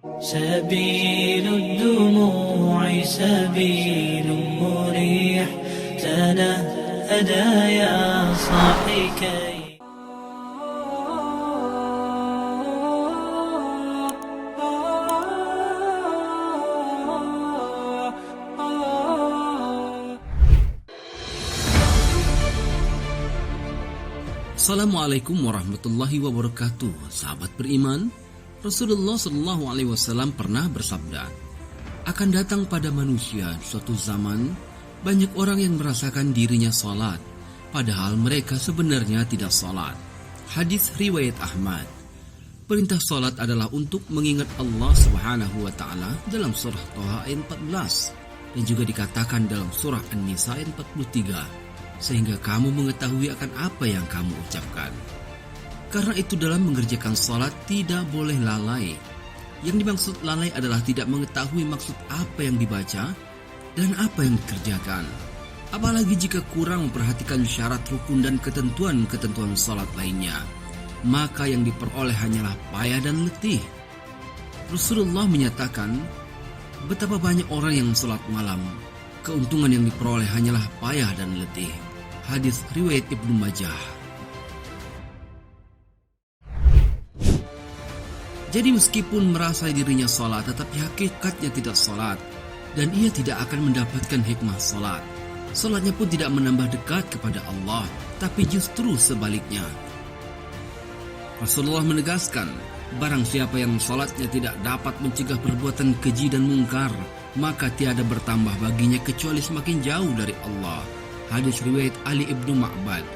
سبيل الدموع سبيل مريح تنهدى يا صاحي كي Assalamualaikum warahmatullahi wabarakatuh. Sahabat beriman, Rasulullah SAW pernah bersabda, akan datang pada manusia suatu zaman banyak orang yang merasakan dirinya salat, padahal mereka sebenarnya tidak salat. Hadis riwayat Ahmad. Perintah salat adalah untuk mengingat Allah Subhanahu wa taala dalam surah Thaha ayat 14 dan juga dikatakan dalam surah An-Nisa ayat 43. Sehingga kamu mengetahui akan apa yang kamu ucapkan. Karena itu dalam mengerjakan salat tidak boleh lalai. Yang dimaksud lalai adalah tidak mengetahui maksud apa yang dibaca dan apa yang dikerjakan. Apalagi jika kurang memperhatikan syarat rukun dan ketentuan-ketentuan salat lainnya, maka yang diperoleh hanyalah payah dan letih. Rasulullah menyatakan, betapa banyak orang yang salat malam, keuntungan yang diperoleh hanyalah payah dan letih. Hadis riwayat Ibnu Majah. Jadi meskipun merasa dirinya salat, tetapi hakikatnya tidak salat, dan ia tidak akan mendapatkan hikmah salat. Salatnya pun tidak menambah dekat kepada Allah, tapi justru sebaliknya. Rasulullah menegaskan, barang siapa yang salatnya tidak dapat mencegah perbuatan keji dan mungkar, maka tiada bertambah baginya kecuali semakin jauh dari Allah. Hadis riwayat Ali ibnu Ma'bad.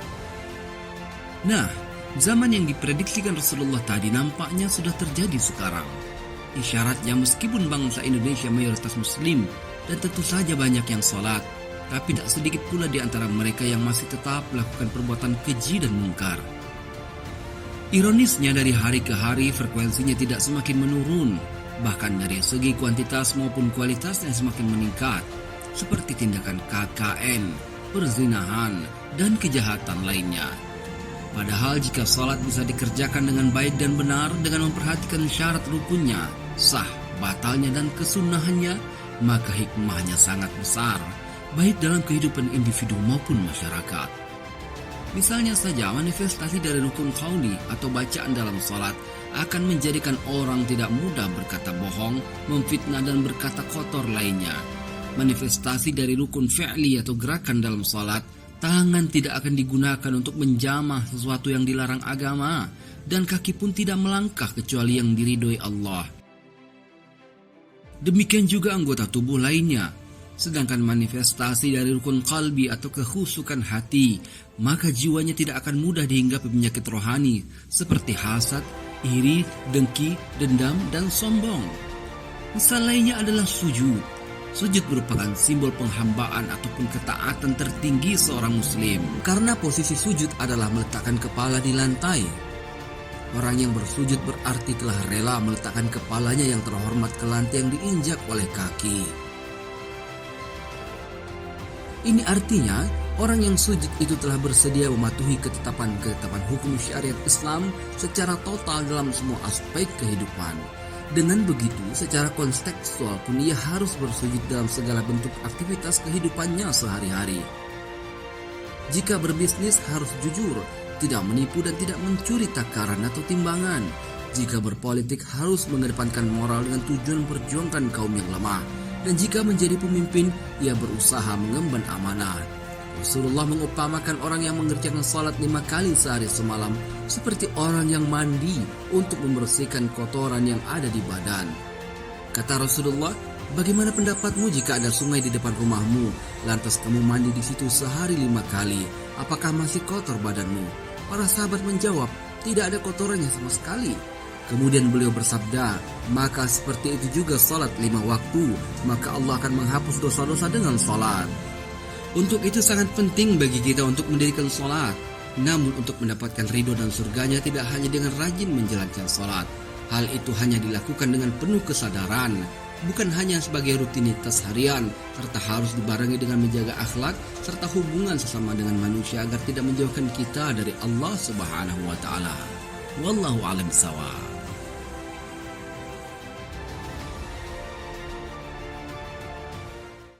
Nah, zaman yang diprediksikan Rasulullah tadi nampaknya sudah terjadi sekarang. Isyaratnya meskipun bangsa Indonesia mayoritas muslim dan tentu saja banyak yang salat, tapi tak sedikit pula di antara mereka yang masih tetap melakukan perbuatan keji dan mungkar. Ironisnya dari hari ke hari frekuensinya tidak semakin menurun, bahkan dari segi kuantitas maupun kualitasnya semakin meningkat, seperti tindakan KKN, perzinahan, dan kejahatan lainnya. Padahal jika salat bisa dikerjakan dengan baik dan benar dengan memperhatikan syarat rukunnya, sah, batalnya, dan kesunahannya, maka hikmahnya sangat besar, baik dalam kehidupan individu maupun masyarakat. Misalnya saja manifestasi dari rukun qauli atau bacaan dalam salat akan menjadikan orang tidak mudah berkata bohong, memfitnah, dan berkata kotor lainnya. Manifestasi dari rukun fi'li atau gerakan dalam salat, tangan tidak akan digunakan untuk menjamah sesuatu yang dilarang agama, dan kaki pun tidak melangkah kecuali yang diridhoi Allah. Demikian juga anggota tubuh lainnya. Sedangkan manifestasi dari rukun qalbi atau kekhusukan hati, maka jiwanya tidak akan mudah dihinggapi penyakit rohani seperti hasad, iri, dengki, dendam, dan sombong. Misal lainnya adalah sujud. Sujud merupakan simbol penghambaan ataupun ketaatan tertinggi seorang muslim. Karena posisi sujud adalah meletakkan kepala di lantai. Orang yang bersujud berarti telah rela meletakkan kepalanya yang terhormat ke lantai yang diinjak oleh kaki. Ini artinya orang yang sujud itu telah bersedia mematuhi ketetapan-ketetapan hukum syariat Islam secara total dalam semua aspek kehidupan. Dengan begitu, secara kontekstual pun ia harus bersujud dalam segala bentuk aktivitas kehidupannya sehari-hari. Jika berbisnis harus jujur, tidak menipu dan tidak mencuri takaran atau timbangan. Jika berpolitik harus mengedepankan moral dengan tujuan memperjuangkan kaum yang lemah. Dan jika menjadi pemimpin, ia berusaha mengemban amanah. Rasulullah mengutamakan orang yang mengerjakan salat 5 kali sehari semalam seperti orang yang mandi untuk membersihkan kotoran yang ada di badan. Kata Rasulullah, bagaimana pendapatmu jika ada sungai di depan rumahmu, lantas kamu mandi di situ sehari 5 kali, apakah masih kotor badanmu? Para sahabat menjawab, tidak ada kotorannya sama sekali. Kemudian beliau bersabda, maka seperti itu juga salat 5 waktu, maka Allah akan menghapus dosa-dosa dengan salat. Untuk itu sangat penting bagi kita untuk mendirikan salat. Namun untuk mendapatkan ridho dan surganya tidak hanya dengan rajin menjalankan salat. Hal itu hanya dilakukan dengan penuh kesadaran, bukan hanya sebagai rutinitas harian, serta harus dibarengi dengan menjaga akhlak serta hubungan sesama dengan manusia agar tidak menjauhkan kita dari Allah Subhanahu wa taala. Wallahu a'lam bishawab.